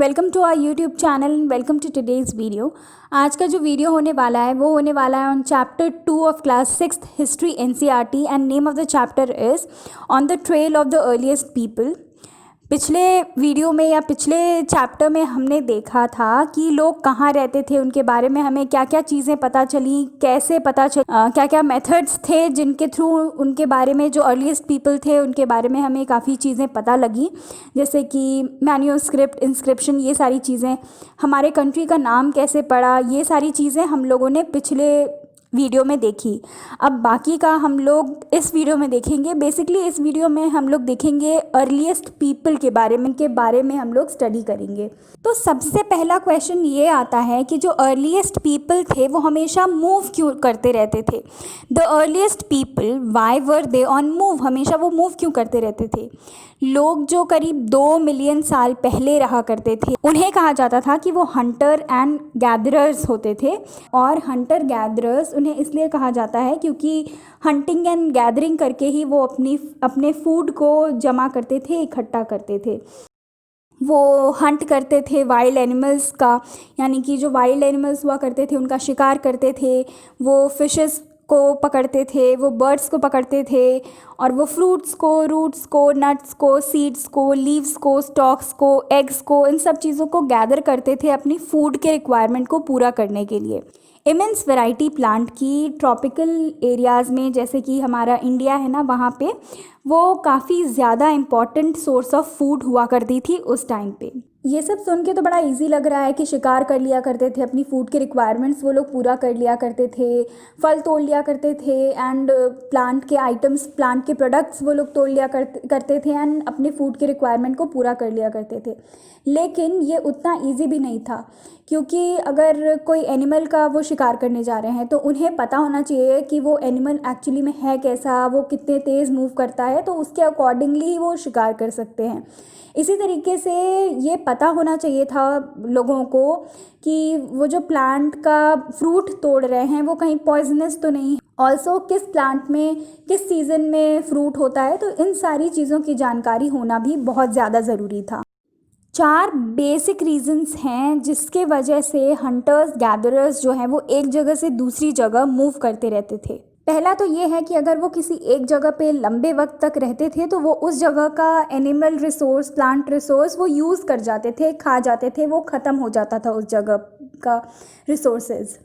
Welcome to our YouTube channel and welcome to today's video. आज का जो video होने वाला है वो होने वाला है on chapter 2 of class 6th history NCERT and name of the chapter is on the trail of the earliest people. पिछले वीडियो में या पिछले चैप्टर में हमने देखा था कि लोग कहाँ रहते थे, उनके बारे में हमें क्या क्या चीज़ें पता चली, कैसे पता चल क्या क्या मेथड्स थे जिनके थ्रू उनके बारे में जो अर्लीस्ट पीपल थे उनके बारे में हमें काफ़ी चीज़ें पता लगी, जैसे कि मैन्यूस्क्रिप्ट, इंस्क्रिप्शन, ये सारी चीज़ें, हमारे कंट्री का नाम कैसे पड़ा, ये सारी चीज़ें हम लोगों ने पिछले वीडियो में देखी। अब बाकी का हम लोग इस वीडियो में देखेंगे। बेसिकली इस वीडियो में हम लोग देखेंगे अर्लीस्ट पीपल के बारे में हम लोग स्टडी करेंगे। तो सबसे पहला क्वेश्चन ये आता है कि जो अर्लीस्ट पीपल थे वो हमेशा मूव क्यों करते रहते थे। The earliest people why were they on move, हमेशा वो मूव क्यों करते रहते थे। लोग जो करीब 2 मिलियन साल पहले रहा करते थे उन्हें कहा जाता था कि वो हंटर एंड गैदरर्स होते थे। और हंटर गैदरर्स उन्हें इसलिए कहा जाता है क्योंकि हंटिंग एंड गैदरिंग करके ही वो अपने फूड को जमा करते थे, इकट्ठा करते थे। वो हंट करते थे वाइल्ड एनिमल्स का, यानी कि जो वाइल्ड एनिमल्स हुआ करते थे उनका शिकार करते थे। वो फिशेस को पकड़ते थे, वो बर्ड्स को पकड़ते थे, और वो फ्रूट्स को, रूट्स को, नट्स को, सीड्स को, लीव्स को, स्टॉक्स को, एग्स को, इन सब चीज़ों को गैदर करते थे अपनी फूड के रिक्वायरमेंट को पूरा करने के लिए। इमेंस वैरायटी प्लांट की ट्रॉपिकल एरियाज़ में, जैसे कि हमारा इंडिया है ना, वहाँ पे वो काफ़ी ज़्यादा इम्पॉर्टेंट सोर्स ऑफ फूड हुआ करती थी उस टाइम पे। ये सब सुन के तो बड़ा इजी लग रहा है कि शिकार कर लिया करते थे, अपनी फूड के रिक्वायरमेंट्स वो लोग पूरा कर लिया करते थे, फल तोड़ लिया करते थे, एंड प्लांट के आइटम्स, प्लांट के प्रोडक्ट्स वो लोग तोड़ लिया करते थे एंड अपने फूड के रिक्वायरमेंट को पूरा कर लिया करते थे। लेकिन ये उतना ईजी भी नहीं था, क्योंकि अगर कोई एनिमल का वो शिकार करने जा रहे हैं तो उन्हें पता होना चाहिए कि वो एनिमल एक्चुअली में है कैसा, वो कितने तेज़ मूव करता है, तो उसके अकॉर्डिंगली ही वो शिकार कर सकते हैं। इसी तरीके से ये पता होना चाहिए था लोगों को कि वो जो प्लांट का फ्रूट तोड़ रहे हैं वो कहीं पॉइजनस तो नहीं, ऑल्सो किस प्लांट में किस सीज़न में फ्रूट होता है। तो इन सारी चीज़ों की जानकारी होना भी बहुत ज़्यादा ज़रूरी था। 4 बेसिक रीजंस हैं जिसके वजह से हंटर्स गैदरर्स जो हैं वो एक जगह से दूसरी जगह मूव करते रहते थे। पहला तो ये है कि अगर वो किसी एक जगह पे लंबे वक्त तक रहते थे तो वो उस जगह का एनिमल रिसोर्स, प्लांट रिसोर्स वो यूज़ कर जाते थे, खा जाते थे, वो ख़त्म हो जाता था उस जगह का रिसोर्सेज,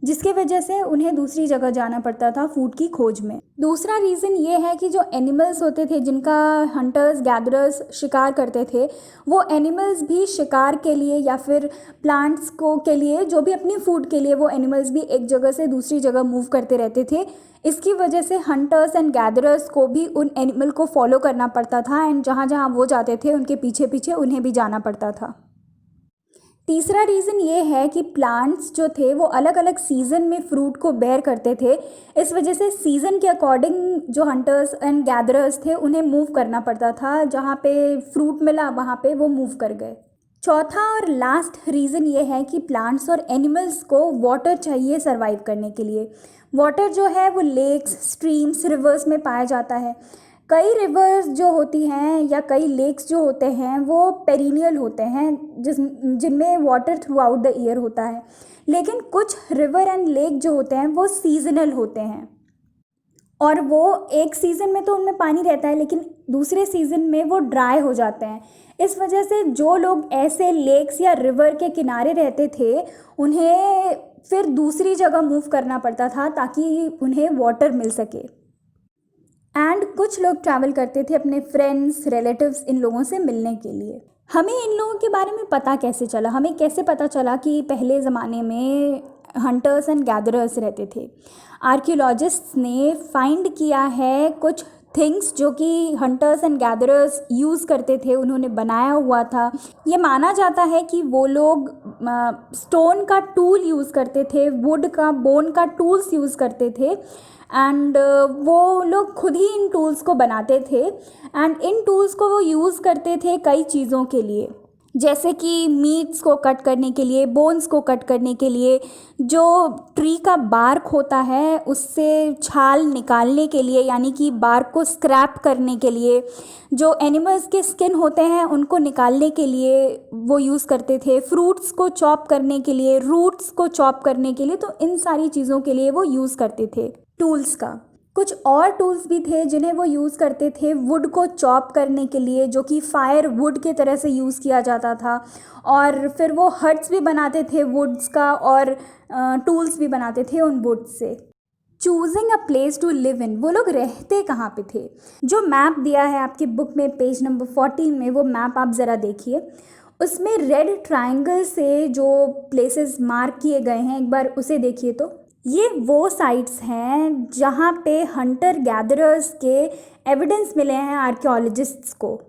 जिसके वजह से उन्हें दूसरी जगह जाना पड़ता था फूड की खोज में। दूसरा रीज़न ये है कि जो एनिमल्स होते थे जिनका हंटर्स गैदरर्स शिकार करते थे, वो एनिमल्स भी शिकार के लिए या फिर प्लांट्स को के लिए, जो भी अपनी फूड के लिए, वो एनिमल्स भी एक जगह से दूसरी जगह मूव करते रहते थे। इसकी वजह से हंटर्स एंड गैदरर्स को भी उन एनिमल को फॉलो करना पड़ता था, एंड जहाँ जहाँ वो जाते थे उनके पीछे पीछे उन्हें भी जाना पड़ता था। तीसरा रीज़न ये है कि प्लांट्स जो थे वो अलग अलग सीज़न में फ्रूट को बेयर करते थे। इस वजह से सीज़न के अकॉर्डिंग जो हंटर्स एंड गैदरर्स थे उन्हें मूव करना पड़ता था, जहाँ पे फ्रूट मिला वहाँ पे वो मूव कर गए। चौथा और लास्ट रीज़न ये है कि प्लांट्स और एनिमल्स को वाटर चाहिए सर्वाइव करने के लिए। वाटर जो है वो लेक्स, स्ट्रीम्स, रिवर्स में पाया जाता है। कई रिवर्स जो होती हैं या कई लेक्स जो होते हैं वो पेरिनियल होते हैं, जिनमें water through out the year होता है। लेकिन कुछ रिवर एंड लेक जो होते हैं वो सीजनल होते हैं, और वो एक सीज़न में तो उनमें पानी रहता है लेकिन दूसरे सीज़न में वो ड्राई हो जाते हैं। इस वजह से जो लोग ऐसे लेक्स या रिवर के किनारे रहते थे उन्हें फिर दूसरी जगह मूव करना पड़ता था ताकि उन्हें वाटर मिल सके। एंड कुछ लोग ट्रैवल करते थे अपने फ्रेंड्स, रिलेटिव्स, इन लोगों से मिलने के लिए। हमें इन लोगों के बारे में पता कैसे चला, हमें कैसे पता चला कि पहले ज़माने में हंटर्स एंड गैदरर्स रहते थे। आर्कियोलॉजिस्ट्स ने फाइंड किया है कुछ थिंग्स जो कि हंटर्स एंड गैदरर्स यूज़ करते थे, उन्होंने बनाया हुआ था। ये माना जाता है कि वो लोग स्टोन का टूल यूज़ करते थे, वुड का, बोन का टूल्स यूज़ करते थे, एंड वो लोग खुद ही इन टूल्स को बनाते थे, एंड इन टूल्स को वो यूज़ करते थे कई चीज़ों के लिए। जैसे कि मीट्स को कट करने के लिए, बोन्स को कट करने के लिए, जो ट्री का बार्क होता है उससे छाल निकालने के लिए, यानी कि बार्क को स्क्रैप करने के लिए, जो एनिमल्स के स्किन होते हैं उनको निकालने के लिए वो यूज़ करते थे, फ्रूट्स को चॉप करने के लिए, रूट्स को चॉप करने के लिए, तो इन सारी चीज़ों के लिए वो यूज़ करते थे टूल्स का। कुछ और टूल्स भी थे जिन्हें वो यूज़ करते थे वुड को चॉप करने के लिए, जो कि फायर वुड के तरह से यूज़ किया जाता था, और फिर वो हट्स भी बनाते थे वुड्स का, और टूल्स भी बनाते थे उन वुड से। Choosing a place to live in, वो लोग रहते कहाँ पे थे? जो मैप दिया है आपकी बुक में पेज नंबर 14 में, वो मैप आप ज़रा देखिए। उसमें रेड ट्रायंगल से जो प्लेसेस मार्क किए गए हैं, एक बार उसे देखिए। तो ये वो साइट्स हैं जहाँ पे हंटर गैदरर्स के एविडेंस मिले हैं आर्कियोलॉजिस्ट्स को।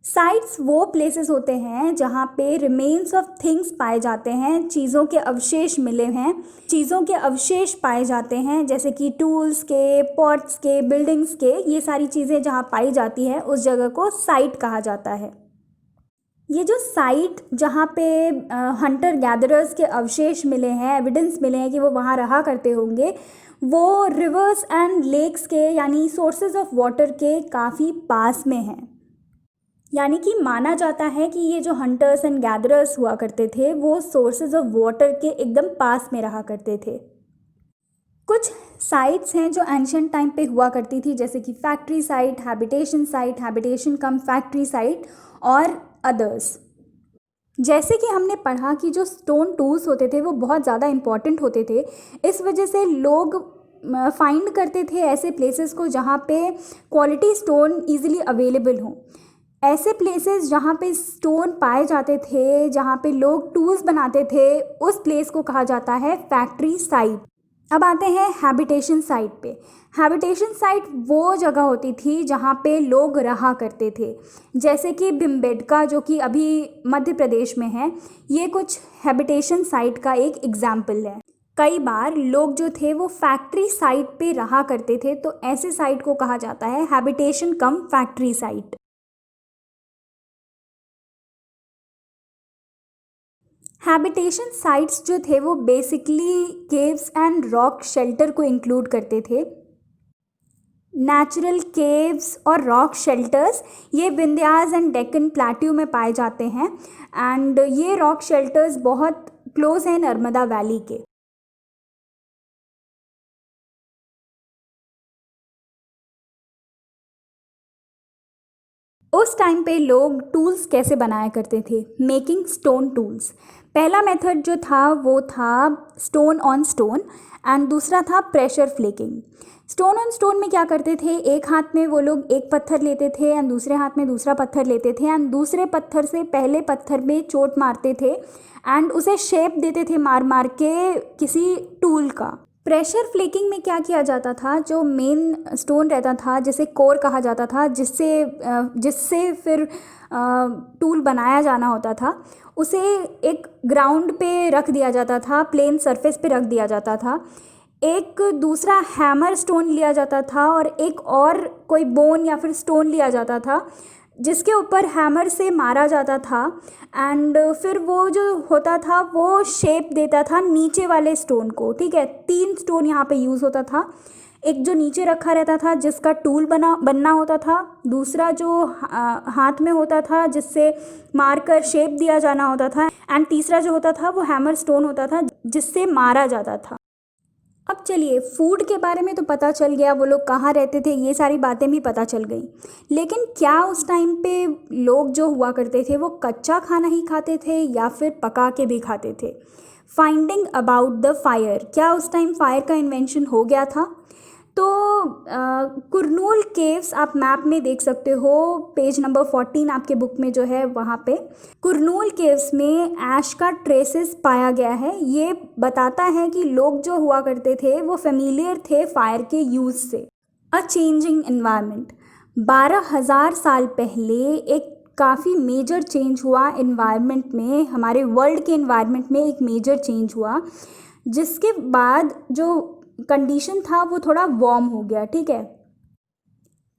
साइट्स वो प्लेसेस होते हैं जहाँ पे रिमेन्स ऑफ थिंग्स पाए जाते हैं, चीज़ों के अवशेष मिले हैं, चीज़ों के अवशेष पाए जाते हैं, जैसे कि टूल्स के, पॉट्स के, बिल्डिंग्स के, ये सारी चीज़ें जहाँ पाई जाती है उस जगह को साइट कहा जाता है। ये जो साइट जहाँ पे हंटर गैदरर्स के अवशेष मिले हैं, एविडेंस मिले हैं कि वो वहाँ रहा करते होंगे, वो रिवर्स एंड लेक्स के, यानी सोर्सेज ऑफ वाटर के काफ़ी पास में हैं। यानी कि माना जाता है कि ये जो हंटर्स एंड गैदरर्स हुआ करते थे वो सोर्सेज ऑफ वाटर के एकदम पास में रहा करते थे। कुछ साइट्स हैं जो एंशियंट टाइम पे हुआ करती थी, जैसे कि फैक्ट्री साइट, हैबिटेशन कम फैक्ट्री साइट और अदर्स। जैसे कि हमने पढ़ा कि जो स्टोन टूल्स होते थे वो बहुत ज़्यादा इम्पॉर्टेंट होते थे, इस वजह से लोग फाइंड करते थे ऐसे प्लेसेस को जहाँ पे क्वालिटी स्टोन ईजिली अवेलेबल हों। ऐसे प्लेसेस जहाँ पे स्टोन पाए जाते थे, जहाँ पे लोग टूल्स बनाते थे, उस प्लेस को कहा जाता है फैक्ट्री साइट। अब आते हैं हैबिटेशन साइट पे। हैबिटेशन साइट वो जगह होती थी जहाँ पे लोग रहा करते थे, जैसे कि भिमबेटका जो कि अभी मध्य प्रदेश में है, ये कुछ हैबिटेशन साइट का एक एग्जाम्पल है। कई बार लोग जो थे वो फैक्ट्री साइट पे रहा करते थे, तो ऐसे साइट को कहा जाता है हैबिटेशन कम फैक्ट्री साइट। हैबिटेशन साइट्स जो थे वो basically caves and rock shelter को इंक्लूड करते थे। नेचुरल केव्स और रॉक शेल्टर्स ये विंध्यास एंड डेक्कन प्लेट्यू में पाए जाते हैं, एंड ये रॉक शेल्टर्स बहुत क्लोज हैं नर्मदा वैली के। उस टाइम पे लोग टूल्स कैसे बनाया करते थे? Making stone tools. पहला मेथड जो था वो था स्टोन ऑन स्टोन, एंड दूसरा था pressure flaking. Stone on stone में क्या करते थे, एक हाथ में वो लोग एक पत्थर लेते थे एंड दूसरे हाथ में दूसरा पत्थर लेते थे, एंड दूसरे पत्थर से पहले पत्थर में चोट मारते थे एंड उसे शेप देते थे मार मार के किसी टूल का। प्रेशर फ्लेकिंग में क्या किया जाता था, जो मेन स्टोन रहता था जिसे कोर कहा जाता था, जिससे फिर टूल बनाया जाना होता था, उसे एक ग्राउंड पे रख दिया जाता था, प्लेन सरफेस पे रख दिया जाता था। एक दूसरा हैमर स्टोन लिया जाता था और एक और कोई बोन या फिर स्टोन लिया जाता था जिसके ऊपर हैमर से मारा जाता था, एंड फिर वो जो होता था वो शेप देता था नीचे वाले स्टोन को। ठीक है, 3 स्टोन यहाँ पे यूज़ होता था। एक जो नीचे रखा रहता था जिसका टूल बनना होता था, दूसरा जो हाथ में होता था जिससे मारकर शेप दिया जाना होता था, एंड तीसरा जो होता था वो हैमर स्टोन होता था जिससे मारा जाता था। अब चलिए, फूड के बारे में तो पता चल गया, वो लोग कहाँ रहते थे, ये सारी बातें भी पता चल गई। लेकिन क्या उस टाइम पे लोग जो हुआ करते थे वो कच्चा खाना ही खाते थे या फिर पका के भी खाते थे? फाइंडिंग अबाउट द फायर, क्या उस टाइम फायर का इन्वेंशन हो गया था? तो कुरनूल केव्स आप मैप में देख सकते हो, पेज नंबर 14 आपके बुक में जो है वहाँ पे कुरनूल केव्स में ऐश का ट्रेसेस पाया गया है। ये बताता है कि लोग जो हुआ करते थे वो फेमिलियर थे फायर के यूज़ से। अ चेंजिंग इन्वायरमेंट, 12,000 साल पहले एक काफ़ी मेजर चेंज हुआ इन्वायरमेंट में, हमारे वर्ल्ड के इन्वायरमेंट में एक मेजर चेंज हुआ, जिसके बाद जो कंडीशन था वो थोड़ा वार्म हो गया। ठीक है,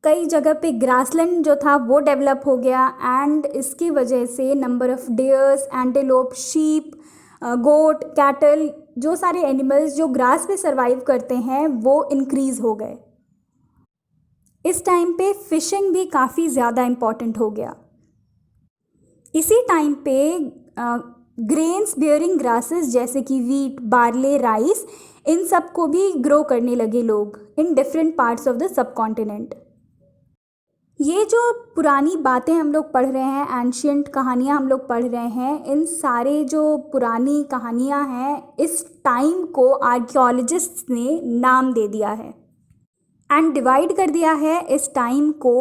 कई जगह पे ग्रासलैंड जो था वो डेवलप हो गया एंड इसकी वजह से number of deers, antelope, sheep, goat, cattle, जो सारे एनिमल्स जो ग्रास पे सर्वाइव करते हैं वो इंक्रीज़ हो गए। इस टाइम पे फिशिंग भी काफ़ी ज़्यादा इम्पॉर्टेंट हो गया। इसी टाइम पे ग्रेन्स बियरिंग ग्रासेस जैसे कि वीट, बार्ले, राइस, इन सब को भी ग्रो करने लगे लोग in different parts of the sub continent. ये जो पुरानी बातें हम लोग पढ़ रहे हैं, एंशियंट कहानियाँ हम लोग पढ़ रहे हैं, इन सारे जो पुरानी कहानियाँ हैं, इस टाइम को आर्कियोलॉजिस्ट्स ने नाम दे दिया है एंड डिवाइड कर दिया है इस टाइम को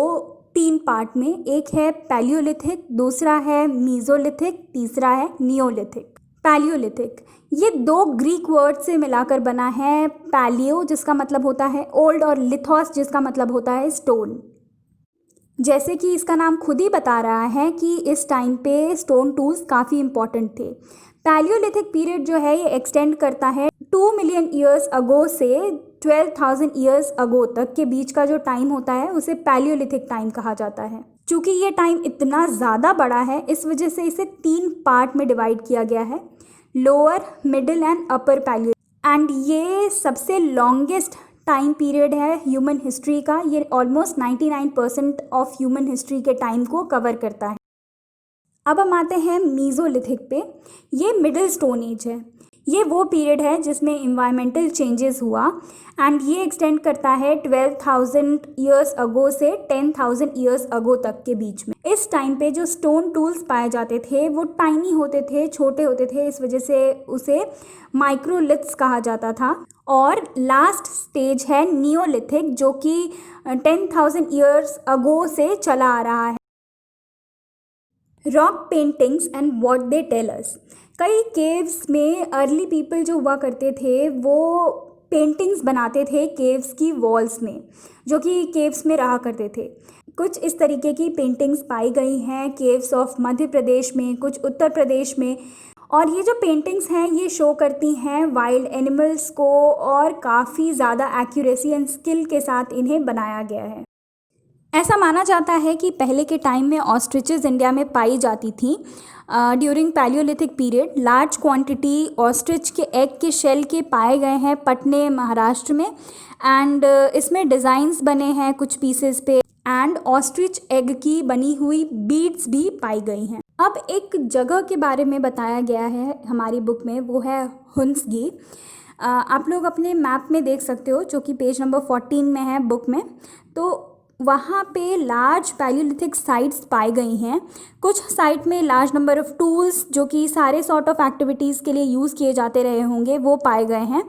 3 पार्ट में। एक है पैलियोलिथिक, दूसरा है मीज़ोलिथिक, तीसरा है नियोलिथिक। पैलियोलिथिक ये 2 ग्रीक वर्ड से मिलाकर बना है। पैलियो जिसका मतलब होता है ओल्ड और लिथोस जिसका मतलब होता है स्टोन। जैसे कि इसका नाम खुद ही बता रहा है कि इस टाइम पे स्टोन टूल्स काफ़ी इम्पॉर्टेंट थे। पैलियोलिथिक पीरियड जो है ये एक्सटेंड करता है 2 मिलियन ईयर्स अगो से 12,000 ईयर्स अगो तक के बीच का जो टाइम होता है उसे पैलियोलिथिक टाइम कहा जाता है। चूँकि ये टाइम इतना ज़्यादा बड़ा है इस वजह से इसे 3 पार्ट में डिवाइड किया गया है, lower, middle and upper Palaeolithic. And ये सबसे लॉन्गेस्ट टाइम पीरियड है ह्यूमन हिस्ट्री का। ये ऑलमोस्ट 99% ऑफ ह्यूमन हिस्ट्री के टाइम को कवर करता है। अब हम आते हैं मीज़ोलिथिक पे। ये मिडिल स्टोन एज है। ये वो पीरियड है जिसमें इन्वायरमेंटल चेंजेस हुआ एंड ये एक्सटेंड करता है 12,000 ईयर्स अगो से 10,000 ईयर्स अगो तक के बीच में। इस टाइम पे जो स्टोन टूल्स पाए जाते थे वो टाइनी होते थे, छोटे होते थे, इस वजह से उसे माइक्रोलिथ्स कहा जाता था। और लास्ट स्टेज है नियोलिथिक जो कि 10,000 ईयर्स अगो से चला आ रहा है। Rock paintings and what they tell us. कई केव्स में अर्ली पीपल जो हुआ करते थे वो पेंटिंग्स बनाते थे केव्स की वॉल्स में, जो कि केव्स में रहा करते थे। कुछ इस तरीके की पेंटिंग्स पाई गई हैं केव्स ऑफ मध्य प्रदेश में, कुछ उत्तर प्रदेश में। और ये जो पेंटिंग्स हैं ये शो करती हैं वाइल्ड एनिमल्स को और काफ़ी ज़्यादा एक्यूरेसी एंड स्किल के साथ इन्हें बनाया गया है। ऐसा माना जाता है कि पहले के टाइम में ऑस्ट्रिचेस इंडिया में पाई जाती थी during Palaeolithic period. Large quantity ostrich के एग के शेल के पाए गए हैं पटने, महाराष्ट्र में। एंड इसमें डिज़ाइंस बने हैं कुछ पीसेस पे एंड ऑस्ट्रिच एग की बनी हुई बीड्स भी पाई गई हैं। अब एक जगह के बारे में बताया गया है हमारी बुक में, वो है हुंसगी। आप लोग अपने मैप में देख सकते हो जो कि पेज नंबर 14 में है बुक में। तो वहाँ पे लार्ज पैलियोलिथिक साइट्स पाई गई हैं। कुछ साइट में लार्ज नंबर ऑफ़ टूल्स जो कि सारे सॉर्ट ऑफ एक्टिविटीज़ के लिए यूज़ किए जाते रहे होंगे वो पाए गए हैं।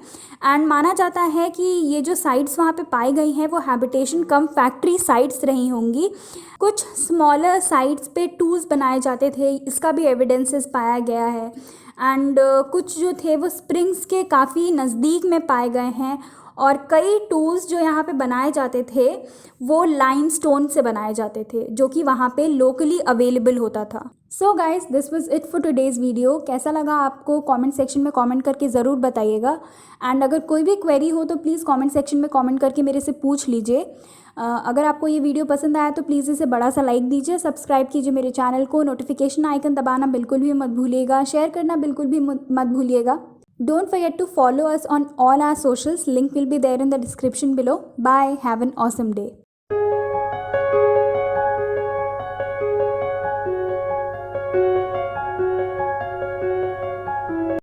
एंड माना जाता है कि ये जो साइट्स वहाँ पे पाई गई हैं वो हैबिटेशन कम फैक्ट्री साइट्स रही होंगी। कुछ स्मॉलर साइट्स पे टूल्स बनाए जाते थे, इसका भी एविडेंसेस पाया गया है। एंड कुछ जो थे वो स्प्रिंग्स के काफ़ी नज़दीक में पाए गए हैं। और कई टूल्स जो यहाँ पे बनाए जाते थे वो लाइमस्टोन से बनाए जाते थे जो कि वहाँ पे लोकली अवेलेबल होता था। So guys this was it for today's video. कैसा लगा आपको कमेंट सेक्शन में कमेंट करके ज़रूर बताइएगा। एंड अगर कोई भी क्वेरी हो तो प्लीज़ कमेंट सेक्शन में कमेंट करके मेरे से पूछ लीजिए। अगर आपको ये वीडियो पसंद आया तो प्लीज़ इसे बड़ा सा लाइक दीजिए, सब्सक्राइब कीजिए मेरे चैनल को, नोटिफिकेशन आइकन दबाना बिल्कुल भी मत भूलिएगा, शेयर करना बिल्कुल भी मत भूलिएगा। Don't forget to follow us on all our socials. Link will be there in the description below. Bye. Have an awesome day.